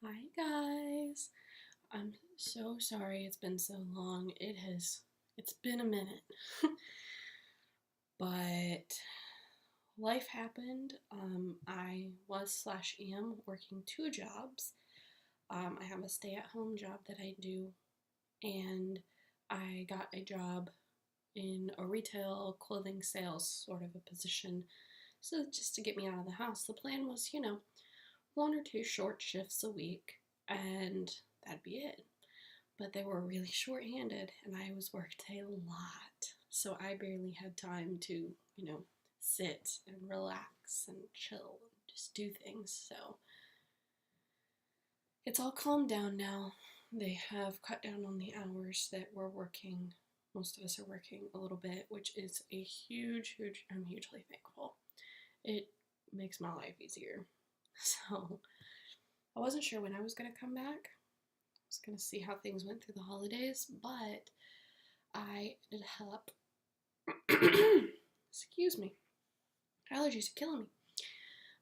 Hi guys. I'm so sorry it's been so long. It's been a minute. But life happened. I was slash am working two jobs. I have a stay-at-home job that I do, and I got a job in a retail clothing sales sort of a position. So just to get me out of the house. The plan was, one or two short shifts a week, and that'd be it. But they were really short-handed, and I was worked a lot, so I barely had time to, sit and relax and chill and just do things. So it's all calmed down now. They have cut down on the hours that we're working. Most of us are working a little bit, which is a I'm hugely thankful. It makes my life easier. So I wasn't sure when I was going to come back. I was going to see how things went through the holidays, but I ended up, excuse me, allergies are killing me.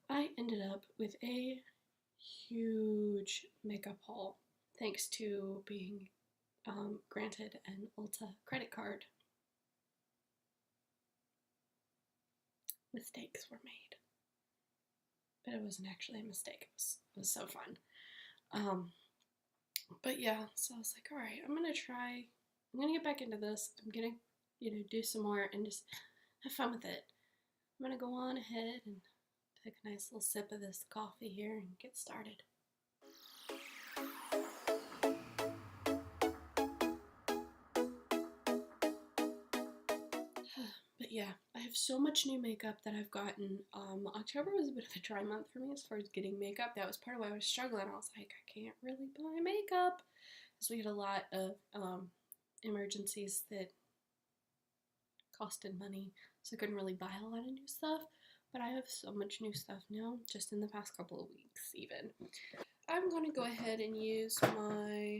I ended up with a huge makeup haul thanks to being granted an Ulta credit card. Mistakes were made, but it wasn't actually a mistake. It was so fun. But yeah, so I was like, all right, I'm gonna get back into this. I'm gonna, do some more and just have fun with it. I'm gonna go on ahead and take a nice little sip of this coffee here and get started. But yeah, I have so much new makeup that I've gotten. October was a bit of a dry month for me as far as getting makeup. That was part of why I was struggling. I was like, I can't really buy makeup because we had a lot of emergencies that costed money, so I couldn't really buy a lot of new stuff. But I have so much new stuff now, just in the past couple of weeks even. I'm going to go ahead and use my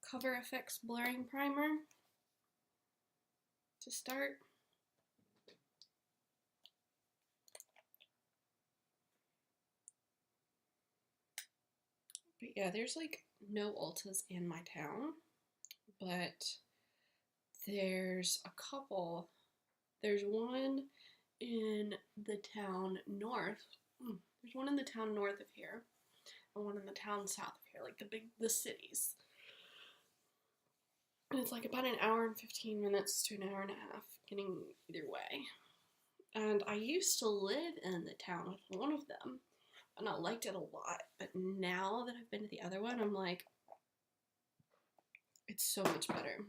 Cover FX Blurring Primer to start. But yeah, there's like no Ultas in my town, but there's a couple. There's one in the town north. There's one in the town north of here, and one in the town south of here, like the cities. And it's like about an hour and 15 minutes to an hour and a half getting either way. And I used to live in the town with one of them, and I liked it a lot. But now that I've been to the other one, I'm like, it's so much better.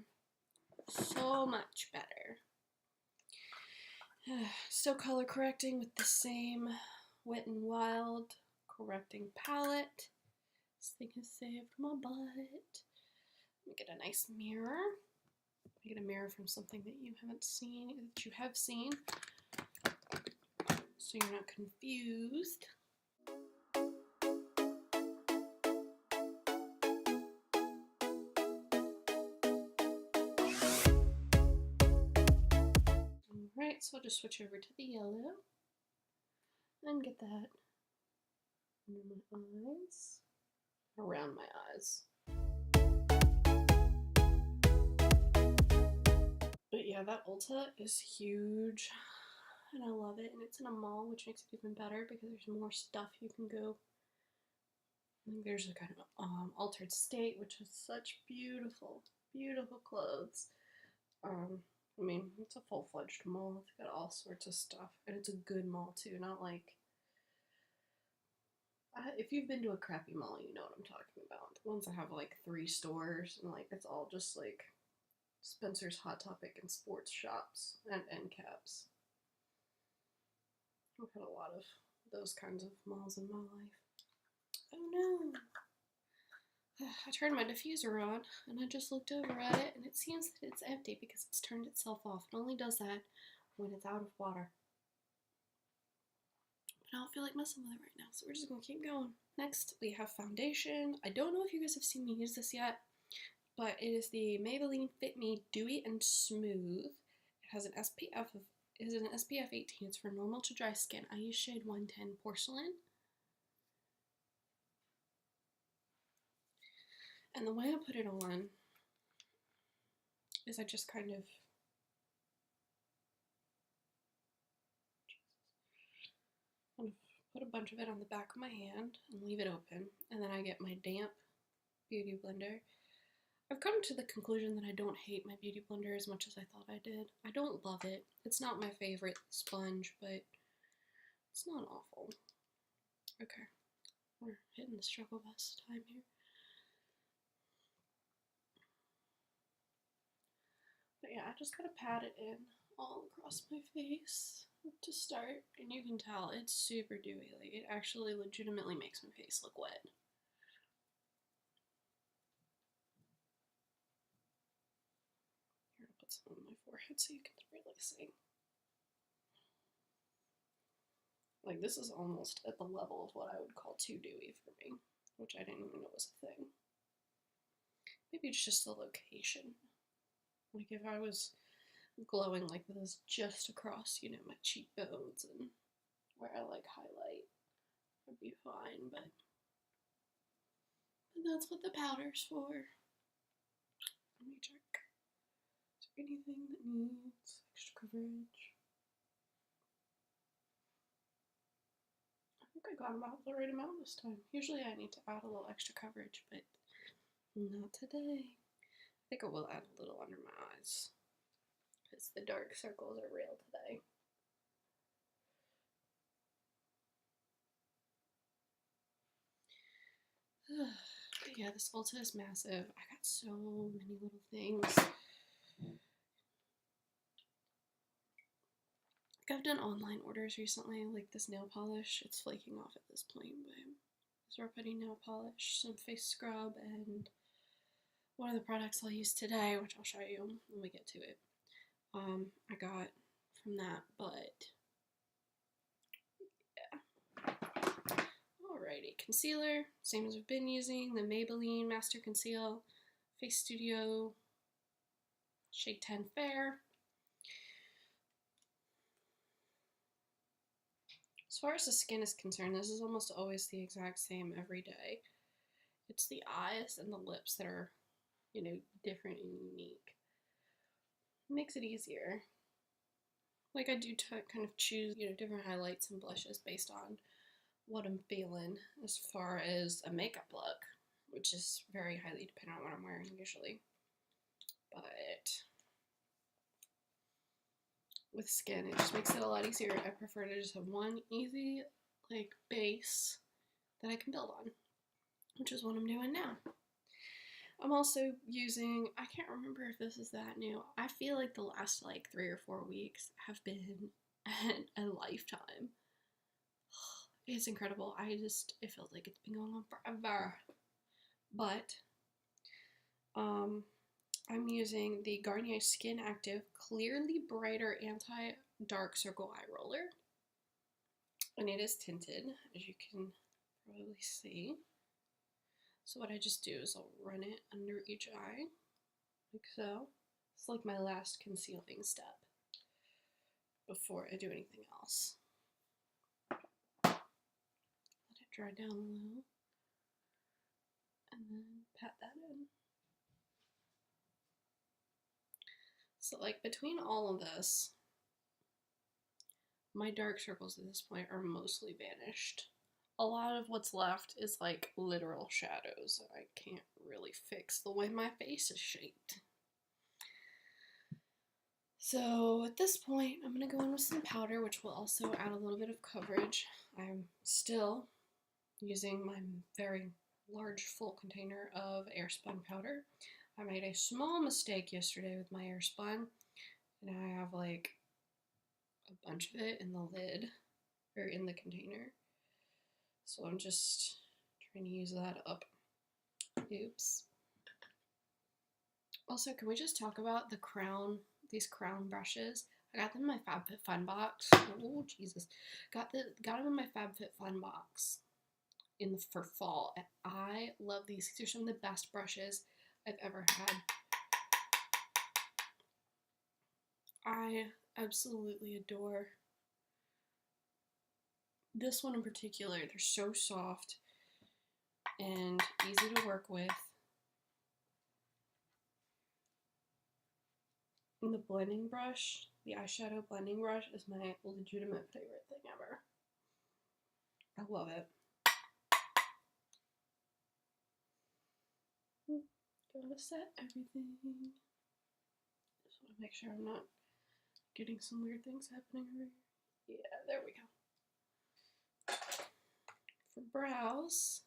So much better. Still color correcting with the same Wet n Wild correcting palette. This thing has saved my butt. Let me get a nice mirror. Let me get a mirror from something that you haven't seen, that you have seen, so you're not confused. Alright, so I'll just switch over to the yellow and get that under my eyes, around my eyes. But yeah, that Ulta is huge, and I love it, and it's in a mall, which makes it even better because there's more stuff you can go. I think there's a kind of Altered State, which has such beautiful, beautiful clothes. I mean, it's a full-fledged mall. It's got all sorts of stuff, and it's a good mall too. Not like if you've been to a crappy mall, you know what I'm talking about. The ones that have like 3 stores and like it's all just like Spencer's, Hot Topic, and sports shops and end caps. I've had a lot of those kinds of malls in my life. Oh no! I turned my diffuser on and I just looked over at it and it seems that it's empty because it's turned itself off. It only does that when it's out of water. But I don't feel like messing with it right now, so we're just going to keep going. Next, we have foundation. I don't know if you guys have seen me use this yet, but it is the Maybelline FitMe Dewy and Smooth. It has an SPF 18. It's for normal to dry skin. I use shade 110 Porcelain. And the way I put it on is I just kind of put a bunch of it on the back of my hand and leave it open, and then I get my damp beauty blender. I've come to the conclusion that I don't hate my beauty blender as much as I thought I did. I don't love it. It's not my favorite sponge, but it's not awful. Okay, we're hitting the struggle bus time here. But yeah, I just gotta pat it in all across my face to start, and you can tell it's super dewy. Like, it actually legitimately makes my face look wet. Here, I'll put some on my forehead so you can really see. Like, this is almost at the level of what I would call too dewy for me, which I didn't even know was a thing. Maybe it's just the location. Like, if I was glowing like this just across, you know, my cheekbones and where I like highlight, I'd be fine, but that's what the powder's for. Let me check. Is there anything that needs extra coverage? I think I got about the right amount this time. Usually I need to add a little extra coverage, but not today. I think I will add a little under my eyes, because the dark circles are real today. But yeah, this Ulta is massive. I got so many little things. Like, I've done online orders recently, like this nail polish. It's flaking off at this point, but so we're putting nail polish, some face scrub, and one of the products I'll use today, which I'll show you when we get to it. I got from that, but yeah. Alrighty, concealer, same as we've been using, the Maybelline Master Conceal FaceStudio Shade 10 Fair. As far as the skin is concerned, this is almost always the exact same every day. It's the eyes and the lips that are, you know, different and unique. It makes it easier. Like, I do kind of choose, you know, different highlights and blushes based on what I'm feeling as far as a makeup look, which is very highly dependent on what I'm wearing usually. But with skin, it just makes it a lot easier. I prefer to just have one easy, like, base that I can build on, which is what I'm doing now. I'm also using, I can't remember if this is that new. I feel like the last like 3 or 4 weeks have been a lifetime. It's incredible. It feels like it's been going on forever. But I'm using the Garnier Skin Active Clearly Brighter Anti-Dark Circle Eye Roller. And it is tinted, as you can probably see. So what I just do is I'll run it under each eye, like so. It's like my last concealing step before I do anything else. Let it dry down a little, and then pat that in. So like between all of this, my dark circles at this point are mostly vanished. A lot of what's left is like literal shadows that I can't really fix the way my face is shaped. So at this point, I'm going to go in with some powder, which will also add a little bit of coverage. I'm still using my very large full container of Airspun powder. I made a small mistake yesterday with my Airspun, and I have like a bunch of it in the lid, or in the container. So I'm just trying to use that up. Oops. Also, can we just talk about these crown brushes? I got them in my FabFitFun box. Oh, Jesus. Got them in my FabFitFun box for fall. And I love these. These are some of the best brushes I've ever had. I absolutely adore this one in particular. They're so soft and easy to work with. And the blending brush, the eyeshadow blending brush, is my legitimate favorite thing ever. I love it. Gotta set everything. Just want to make sure I'm not getting some weird things happening over here. Yeah, there we go. For brows,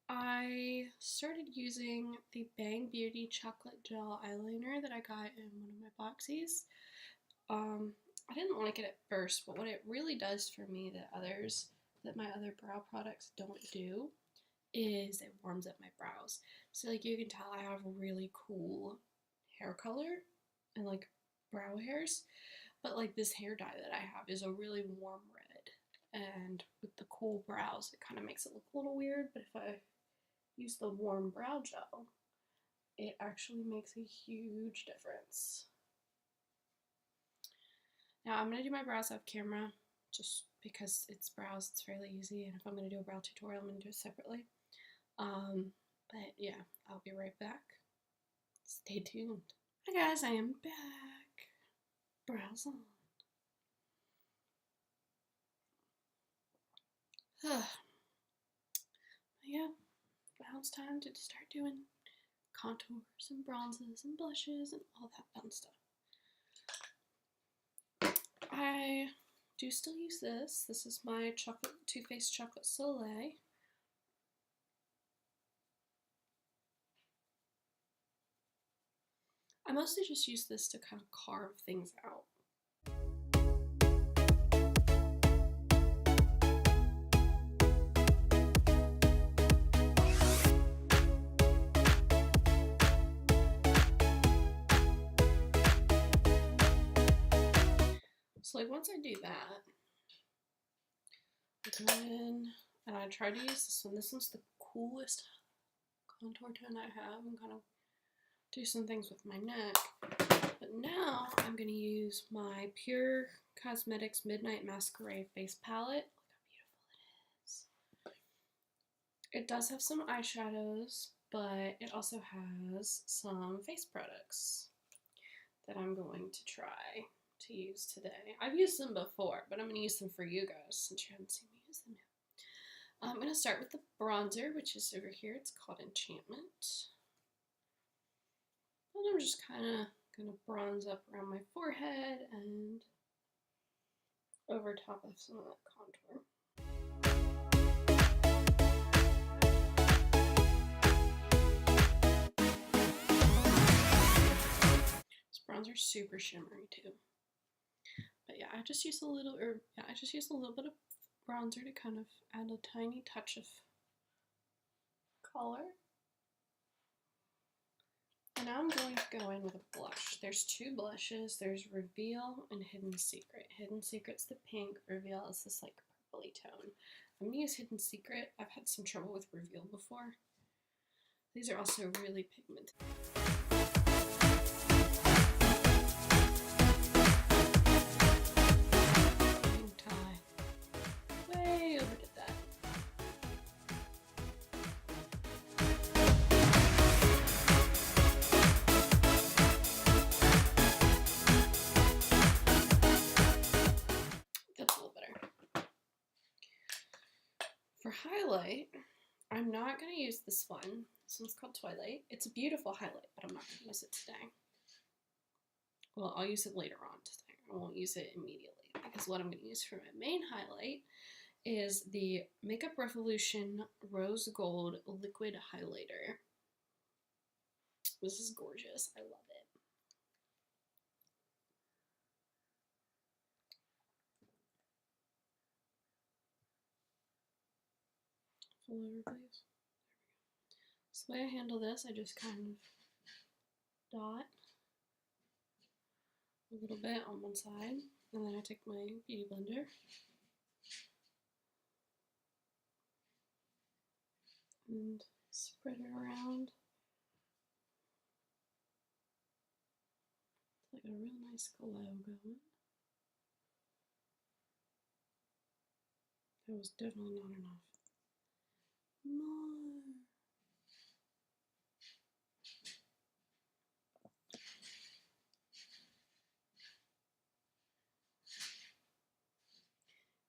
I started using the Bang Beauty Chocolate Gel Eyeliner that I got in one of my boxies. I didn't like it at first, but what it really does for me that my other brow products don't do is it warms up my brows. So like you can tell I have really cool hair color and like brow hairs, but like this hair dye that I have is a really warm red, and with the cool brows it kind of makes it look a little weird, but if I use the warm brow gel it actually makes a huge difference. Now I'm going to do my brows off camera just because it's brows, it's fairly easy, and if I'm going to do a brow tutorial I'm going to do it separately. But yeah, I'll be right back. Stay tuned. Hi guys, I am back. Brows on. Yeah, now it's time to start doing contours and bronzes and blushes and all that fun stuff. I do still use this. This is my Too Faced Chocolate Soleil. I mostly just use this to kind of carve things out. So like once I do that, I go in and I try to use this one. This one's the coolest contour tone I have, and kind of do some things with my neck. But now I'm going to use my Pure Cosmetics Midnight Masquerade face palette. Look how beautiful it is. It does have some eyeshadows, but it also has some face products that I'm going to try to use today. I've used them before, but I'm going to use them for you guys since you haven't seen me use them yet. I'm going to start with the bronzer, which is over here. It's called Enchantment. And I'm just kind of going to bronze up around my forehead and over top of some of that contour. This bronzer's super shimmery too. But yeah, I just use a little bit of bronzer to kind of add a tiny touch of color. And now I'm going to go in with a blush. There's two blushes. There's Reveal and Hidden Secret. Hidden Secret's the pink. Reveal is this like purpley tone. I'm going to use Hidden Secret. I've had some trouble with Reveal before. These are also really pigmented. Way overdid that. That's a little better. For highlight, I'm not going to use this one. This one's called Twilight. It's a beautiful highlight, but I'm not going to use it today. Well, I'll use it later on today. I won't use it immediately, because what I'm going to use for my main highlight is the Makeup Revolution Rose Gold Liquid Highlighter. This is gorgeous. I love it. Full over, please. So the way I handle this, I just kind of dot a little bit on one side, and then I take my beauty blender and spread it around. It's like a real nice glow going. That was definitely not enough. More.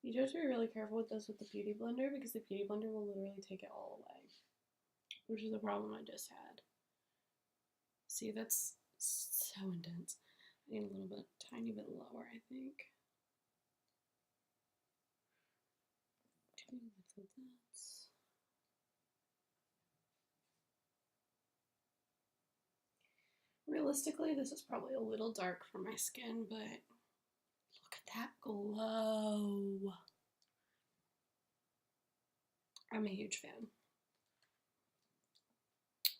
You do have to be really careful with this with the Beauty Blender because the Beauty Blender will literally take it all away, which is a problem I just had. See, that's so intense. I need a little bit, tiny bit lower, I think. Two little dots. Realistically, this is probably a little dark for my skin, but look at that glow. I'm a huge fan.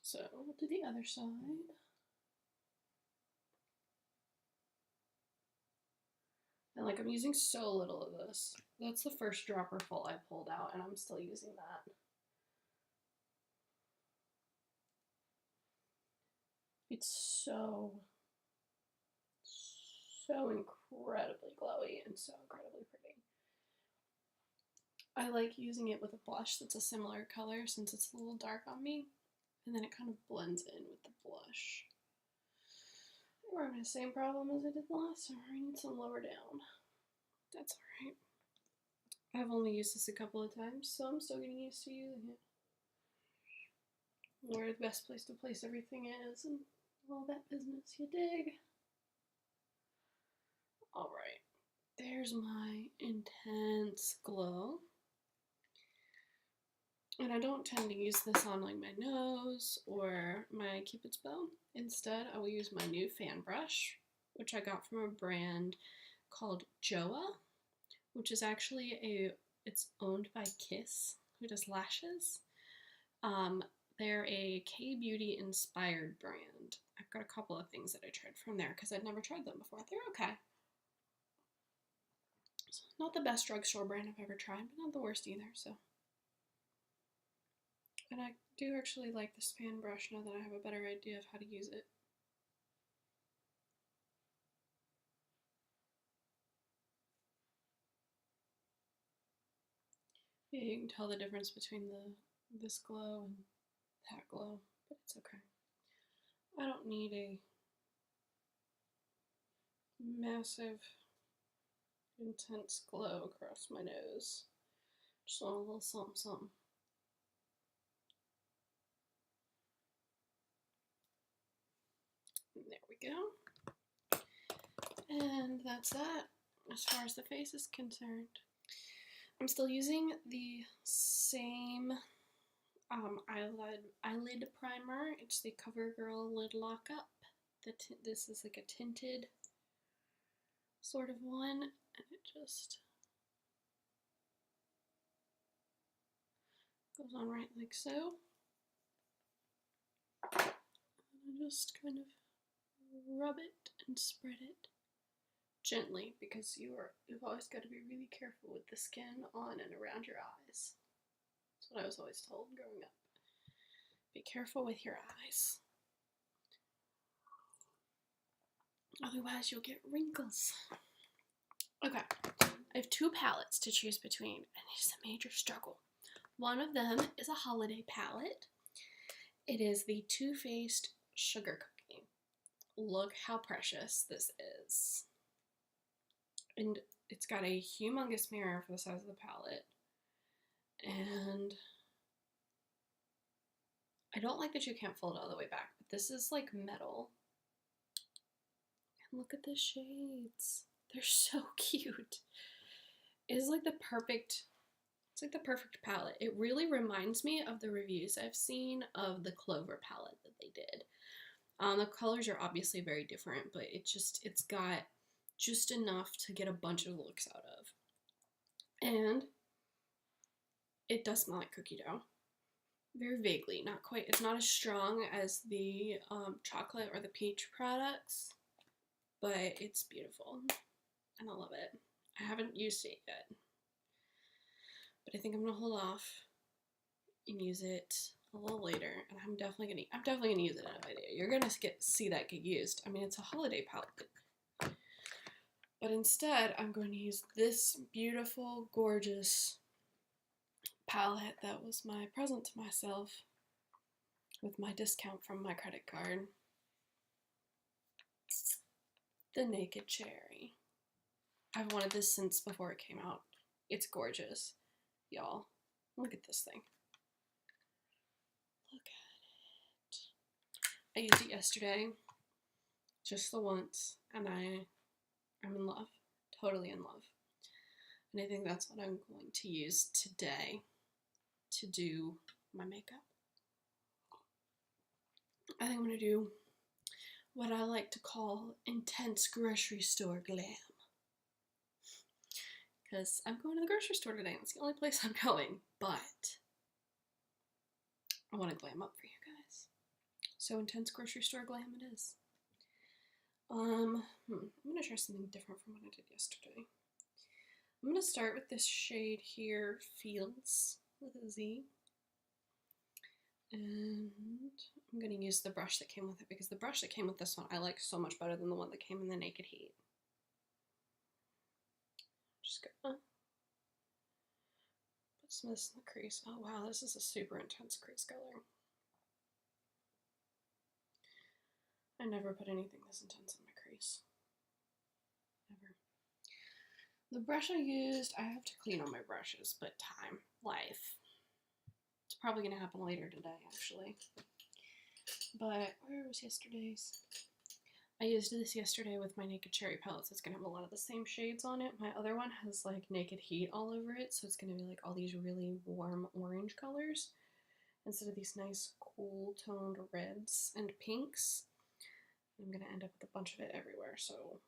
So we'll do the other side. And like, I'm using so little of this. That's the first dropper full I pulled out, and I'm still using that. It's so incredibly glowy and so incredibly pretty. I like using it with a blush that's a similar color since it's a little dark on me, and then it kind of blends in with the blush. We're having the same problem as I did the last time. I need some lower down. That's alright. I've only used this a couple of times, so I'm still getting used to using it. Where the best place to place everything is and all that business, you dig? Alright, there's my intense glow. And I don't tend to use this on like my nose or my Cupid's bow. Instead, I will use my new fan brush, which I got from a brand called Joa, which is actually it's owned by Kiss, who does lashes. They're a K-beauty inspired brand. I've got a couple of things that I tried from there because I'd never tried them before. They're okay. So not the best drugstore brand I've ever tried, but not the worst either, so. And I do actually like this fan brush now that I have a better idea of how to use it. Yeah, you can tell the difference between this glow and that glow, but it's okay. I don't need a massive, intense glow across my nose. Just want a little something, something. And there we go. And that's that as far as the face is concerned. I'm still using the same eyelid primer. It's the CoverGirl Lid Lock Up. This is like a tinted sort of one, and it just goes on right like so. And I just kind of rub it and spread it gently because you've always got to be really careful with the skin on and around your eyes. That's what I was always told growing up. Be careful with your eyes. Otherwise you'll get wrinkles. Okay, I have two palettes to choose between, and it's a major struggle. One of them is a holiday palette. It is the Too Faced Sugar Cookie. Look how precious this is. And it's got a humongous mirror for the size of the palette. And I don't like that you can't fold it all the way back, but this is like metal. And look at the shades. They're so cute. It is like the perfect, it's like the perfect palette. It really reminds me of the reviews I've seen of the Clover palette that they did. The colors are obviously very different, but it's got just enough to get a bunch of looks out of. And it does smell like cookie dough. Very vaguely, not quite. It's not as strong as the chocolate or the peach products, but it's beautiful. And I love it. I haven't used it yet, but I think I'm gonna hold off and use it a little later. And I'm definitely gonna use it in a video. You're gonna see that get used. I mean, it's a holiday palette, but instead I'm going to use this beautiful, gorgeous palette that was my present to myself with my discount from my credit card. The Naked Cherry. I've wanted this since before it came out. It's gorgeous. Y'all, look at this thing. Look at it. I used it yesterday, just the once, and I'm in love. Totally in love. And I think that's what I'm going to use today to do my makeup. I think I'm going to do what I like to call intense grocery store glam. Because I'm going to the grocery store today, and it's the only place I'm going, but I want to glam up for you guys. So intense grocery store glam it is. I'm going to try something different from what I did yesterday. I'm going to start with this shade here, Fields, with a Z. And I'm going to use the brush that came with it, because the brush that came with this one I like so much better than the one that came in the Naked Heat. Just gonna put some of this in the crease. Oh wow, this is a super intense crease color. I never put anything this intense in my crease. Never. The brush I used, I have to clean all my brushes, but time, life. It's probably going to happen later today, actually. But where was yesterday's? I used this yesterday with my Naked Cherry palettes. It's going to have a lot of the same shades on it. My other one has like Naked Heat all over it, so it's going to be like all these really warm orange colors instead of these nice cool toned reds and pinks. I'm going to end up with a bunch of it everywhere, so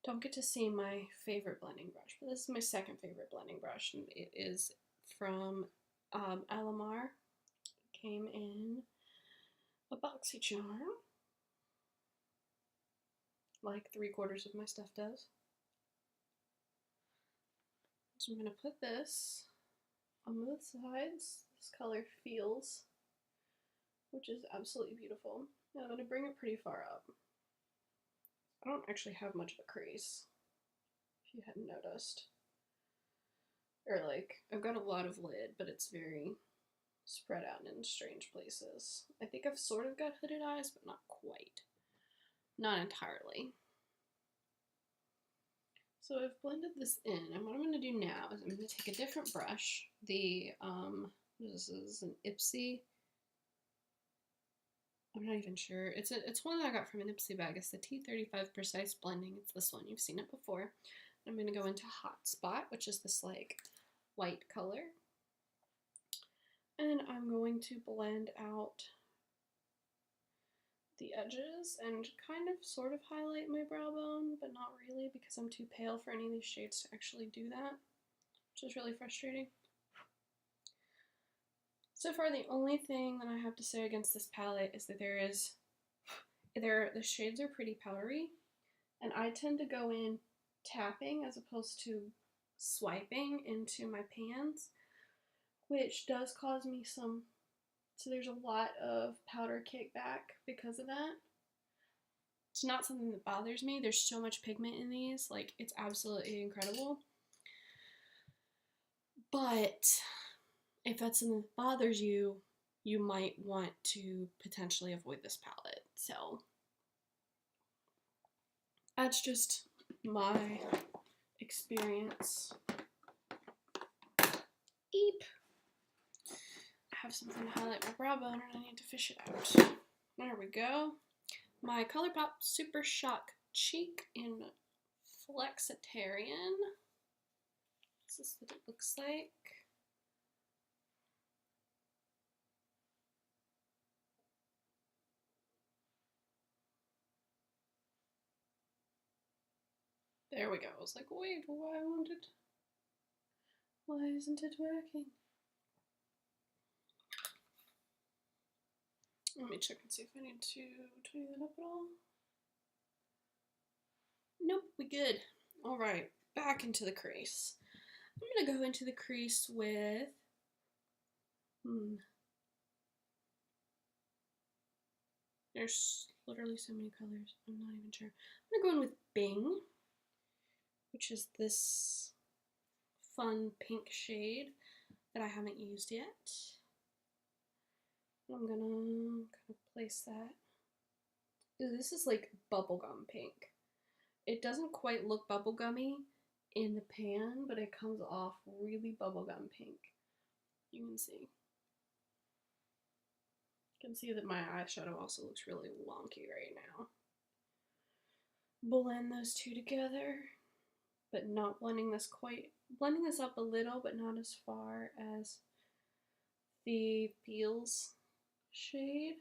don't get to see my favorite blending brush, but this is my second favorite blending brush, and it is from Eyeliner. It came in a boxy jar, like 3/4 of my stuff does. So I'm going to put this on both sides. This color Feels, which is absolutely beautiful. And I'm going to bring it pretty far up. I don't actually have much of a crease, if you hadn't noticed. Or like, I've got a lot of lid, but it's very spread out in strange places. I think I've sort of got hooded eyes, but not quite. Not entirely. So I've blended this in, and what I'm going to do now is I'm going to take a different brush. This is an Ipsy. I'm not even sure. It's one that I got from an Ipsy bag. It's the T35 Precise Blending. It's this one. You've seen it before. I'm going to go into Hot Spot, which is this like white color. And I'm going to blend out the edges and kind of sort of highlight my brow bone, but not really because I'm too pale for any of these shades to actually do that, which is really frustrating. So far, the only thing that I have to say against this palette is that the shades are pretty powdery, and I tend to go in tapping as opposed to swiping into my pans, which does cause me so there's a lot of powder kickback because of that. It's not something that bothers me. There's so much pigment in these, like, it's absolutely incredible. But if that's something that bothers you, you might want to potentially avoid this palette. So that's just my experience. Eep. I have something to highlight my brow bone and I need to fish it out. There we go. My Colourpop Supershock Cheek in Flexitarian. This is what it looks like. There we go. I was like, wait, why isn't it working? Let me check and see if I need to tidy that up at all. Nope, we good. Alright, back into the crease. I'm gonna go into the crease with there's literally so many colors, I'm not even sure. I'm gonna go in with Bing, which is this fun pink shade that I haven't used yet. I'm gonna kind of place that. Ooh, this is like bubblegum pink. It doesn't quite look bubblegummy, in the pan, but it comes off really bubblegum pink. You can see. You can see that my eyeshadow also looks really wonky right now. Blend those two together, but not blending this up a little, but not as far as the Feels shade.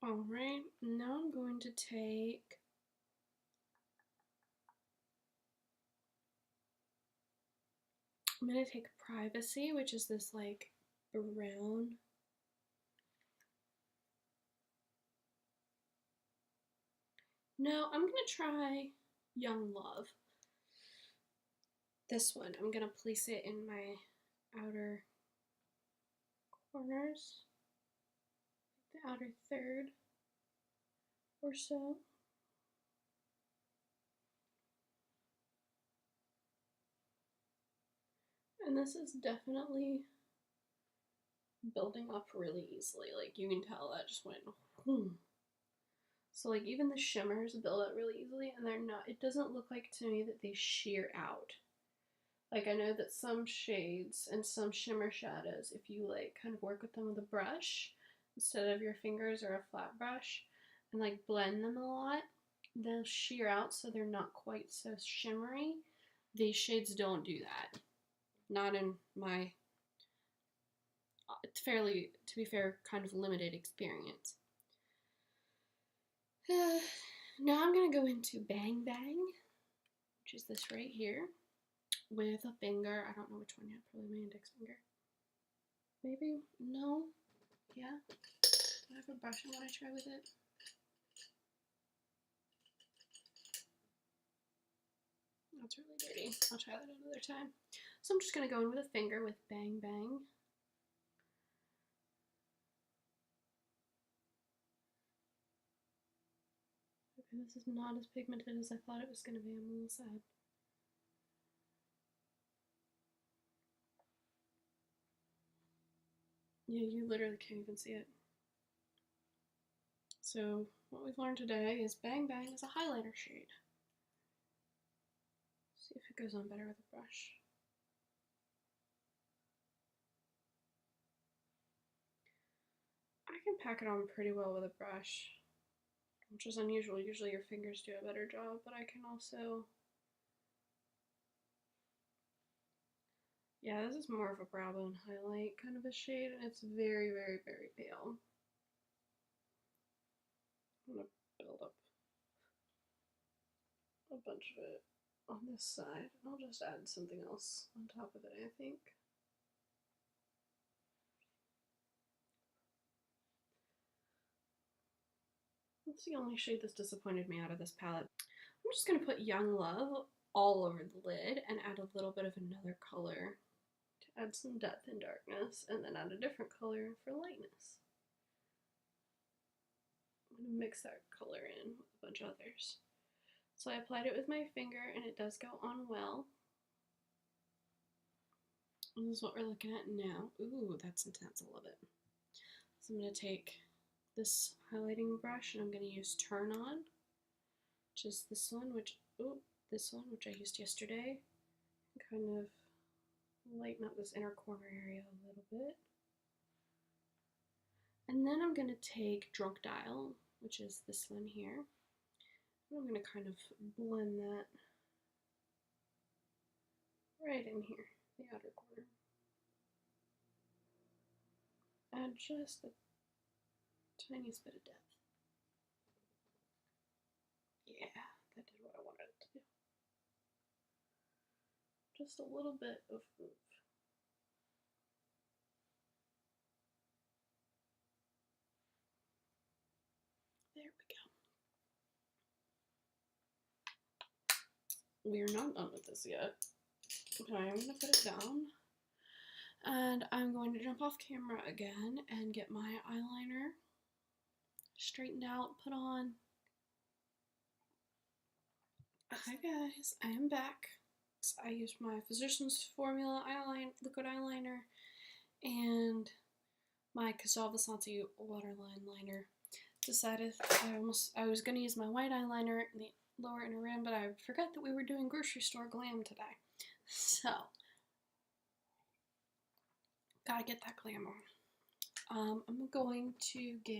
Alright, now I'm going to take Privacy, which is this like brown. No, I'm gonna try Young Love. This one, I'm gonna place it in my outer corners, the outer third or so. And this is definitely building up really easily. Like you can tell that just went whoom. So like even the shimmers build up really easily, and they're not, it doesn't look like to me that they sheer out. Like I know that some shades and some shimmer shadows, if you like kind of work with them with a brush instead of your fingers or a flat brush and like blend them a lot, they'll sheer out so they're not quite so shimmery. These shades don't do that. Not in my fairly, to be fair, kind of limited experience. Now I'm going to go into Bang Bang, which is this right here, with a finger. I don't know which one yet, probably my index finger. Maybe? No? Yeah? Do I have a brush I want to try with it? That's really dirty. I'll try that another time. So I'm just going to go in with a finger with Bang Bang. Okay, this is not as pigmented as I thought it was going to be. I'm a little sad. Yeah, you literally can't even see it. So what we've learned today is Bang Bang is a highlighter shade. See if it goes on better with a brush. I can pack it on pretty well with a brush, which is unusual. Usually your fingers do a better job, but I can also... Yeah, this is more of a browbone highlight kind of a shade, and it's very, very, very pale. I'm going to build up a bunch of it on this side, and I'll just add something else on top of it, I think. That's the only shade that's disappointed me out of this palette. I'm just going to put Young Love all over the lid and add a little bit of another color to add some depth and darkness, and then add a different color for lightness. I'm going to mix that color in with a bunch of others. So I applied it with my finger, and it does go on well. And this is what we're looking at now. Ooh, that's intense. I love it. So I'm going to take this highlighting brush, and I'm going to use Turn On, which is this one, which I used yesterday. Kind of lighten up this inner corner area a little bit. And then I'm going to take Drunk Dial, which is this one here. And I'm going to kind of blend that right in here, the outer corner. Add just the tiniest bit of depth. Yeah, that did what I wanted it to do. Just a little bit of oomph. There we go. We're not done with this yet. Okay, I'm going to put it down. And I'm going to jump off camera again and get my eyeliner straightened out, put on. Hi guys, I am back. I used my Physicians Formula liquid eyeliner and my Kajal Vasanti Waterline liner. Decided I was going to use my white eyeliner in the lower inner rim, but I forgot that we were doing grocery store glam today. So, gotta get that glam on. I'm going to get,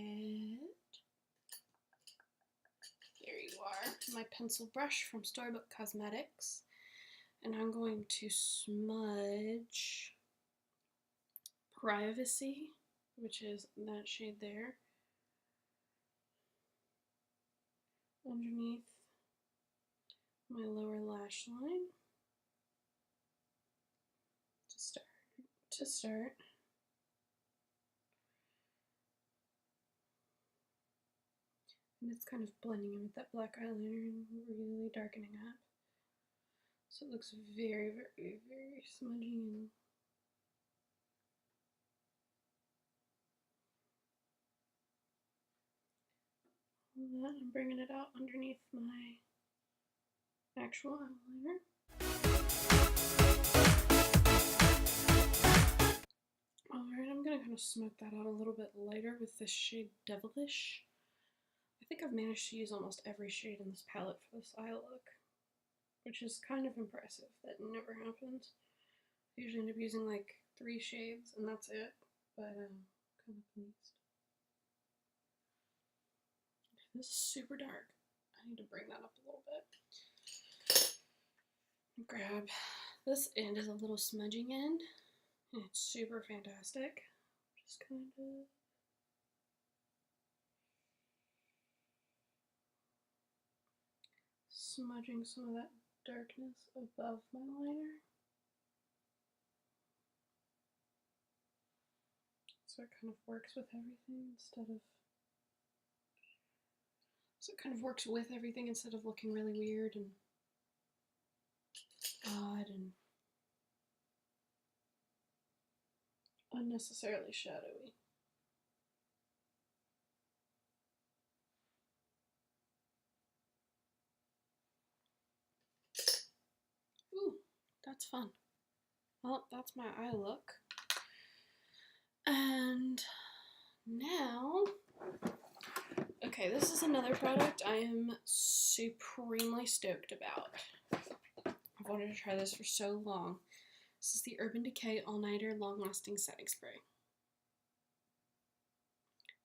here you are, my pencil brush from Storybook Cosmetics. And I'm going to smudge Privacy, which is that shade there, underneath my lower lash line to start. And it's kind of blending in with that black eyeliner and really darkening up. So it looks very, very, very smudgy and all that. I'm bringing it out underneath my actual eyeliner. Alright, I'm going to kind of smoke that out a little bit lighter with this shade Devilish. I think I've managed to use almost every shade in this palette for this eye look, which is kind of impressive. That never happens. I usually end up using like 3 shades and that's it, but I'm kind of pleased. This is super dark. I need to bring that up a little bit. Grab this end is a little smudging end, and it's super fantastic. Just kind of smudging some of that darkness above my liner. So it kind of works with everything instead of looking really weird and odd and unnecessarily shadowy. Ooh, that's fun. Well, that's my eye look. And now, okay, this is another product I am supremely stoked about. I've wanted to try this for so long. This is the Urban Decay All Nighter Long Lasting Setting Spray.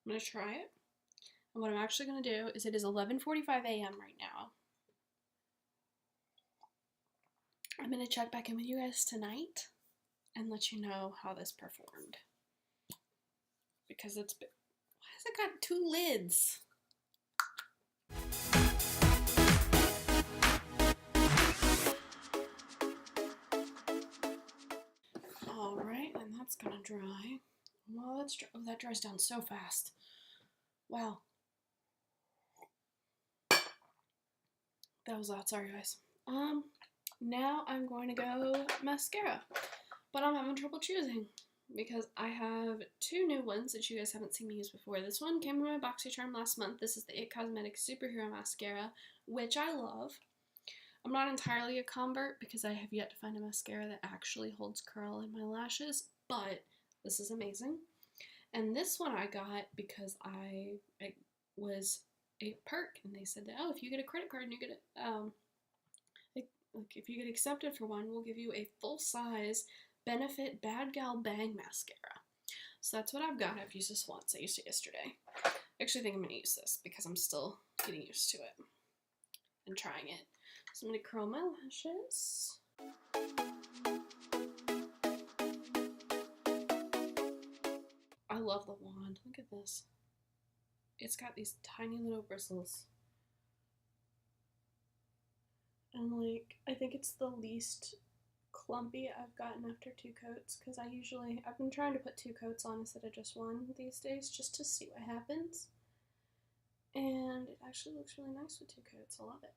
I'm going to try it. And what I'm actually going to do is, it is 11:45 a.m. right now. I'm going to check back in with you guys tonight and let you know how this performed. Because it's been, why has it got 2 lids? Alright, and that's gonna dry. Well, that's oh, that dries down so fast. Wow. That was loud, sorry guys. Now I'm going to go mascara. But I'm having trouble choosing because I have 2 new ones that you guys haven't seen me use before. This one came in my BoxyCharm last month. This is the It Cosmetics Superhero Mascara, which I love. I'm not entirely a convert because I have yet to find a mascara that actually holds curl in my lashes, but this is amazing. And this one I got because it was a perk, and they said that, oh, if you get a credit card and you get if you get accepted for one, we'll give you a full-size Benefit Bad Gal Bang mascara. So that's what I've got. I've used this once. I used it yesterday. I actually think I'm going to use this because I'm still getting used to it and trying it. So I'm going to curl my lashes. I love the wand. Look at this. It's got these tiny little bristles. And like, I think it's the least clumpy I've gotten after 2 coats, because I've been trying to put 2 coats on instead of just 1 these days, just to see what happens. And it actually looks really nice with 2 coats. I love it.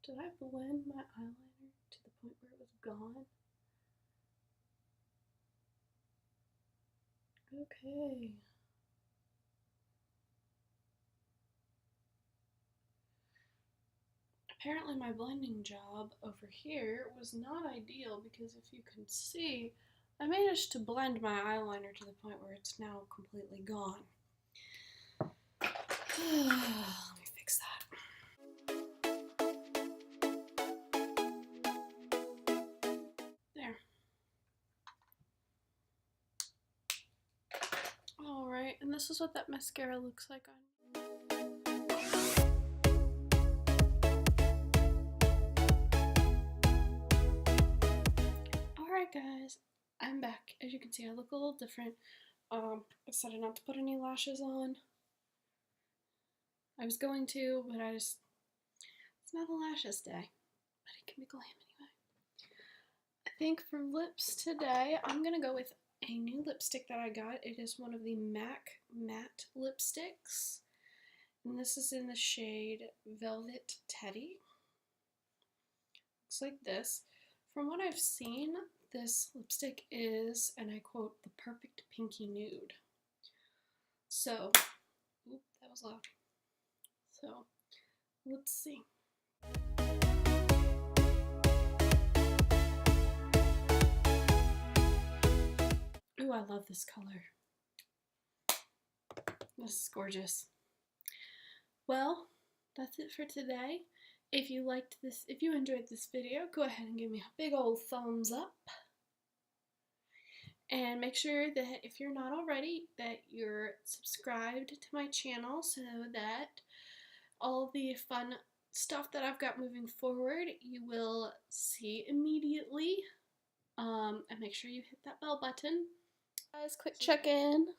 Did I blend my eyeliner to the point where it was gone? Okay. Apparently my blending job over here was not ideal because if you can see, I managed to blend my eyeliner to the point where it's now completely gone. Let me fix that. There. Alright, and this is what that mascara looks like on. Alright guys, I'm back. As you can see, I look a little different. I decided not to put any lashes on. I was going to, but it's not a lashes day. But it can be glam anyway. I think for lips today, I'm going to go with a new lipstick that I got. It is one of the MAC matte lipsticks. And this is in the shade Velvet Teddy. Looks like this. From what I've seen, this lipstick is, and I quote, the perfect pinky nude. So, oop, that was loud. So, let's see. Ooh, I love this color. This is gorgeous. Well, that's it for today. If you liked this, if you enjoyed this video, go ahead and give me a big old thumbs up. And make sure that if you're not already, that you're subscribed to my channel so that all the fun stuff that I've got moving forward, you will see immediately. And make sure you hit that bell button. Guys, quick check-in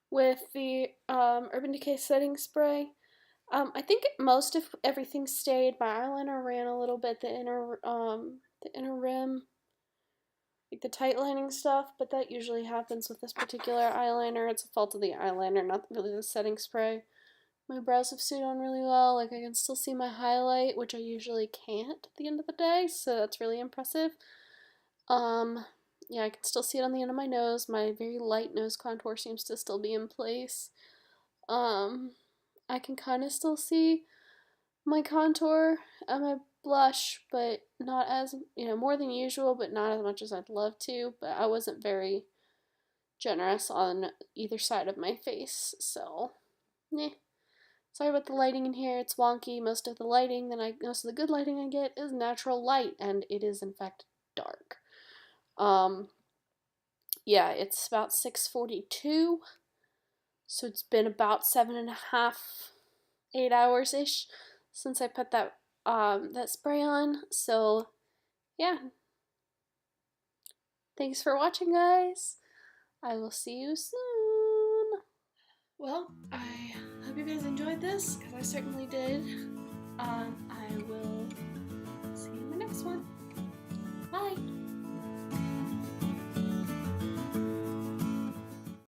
with the Urban Decay setting spray. I think most of everything stayed. My eyeliner ran a little bit, the inner rim, like the tight lining stuff, but that usually happens with this particular eyeliner. It's a fault of the eyeliner, not really the setting spray. My brows have stayed on really well. Like, I can still see my highlight, which I usually can't at the end of the day, so that's really impressive. Yeah, I can still see it on the end of my nose. My very light nose contour seems to still be in place. I can kind of still see my contour and my blush, but not as, more than usual, but not as much as I'd love to. But I wasn't very generous on either side of my face, so, Sorry about the lighting in here. It's wonky. Most of the good lighting I get is natural light, and it is in fact dark. Yeah, it's about 6:42, so it's been about 7.5, 8 hours-ish since I put that spray on. So yeah, thanks for watching, guys. I will see you soon. Well, I hope you guys enjoyed this, because I certainly did. I will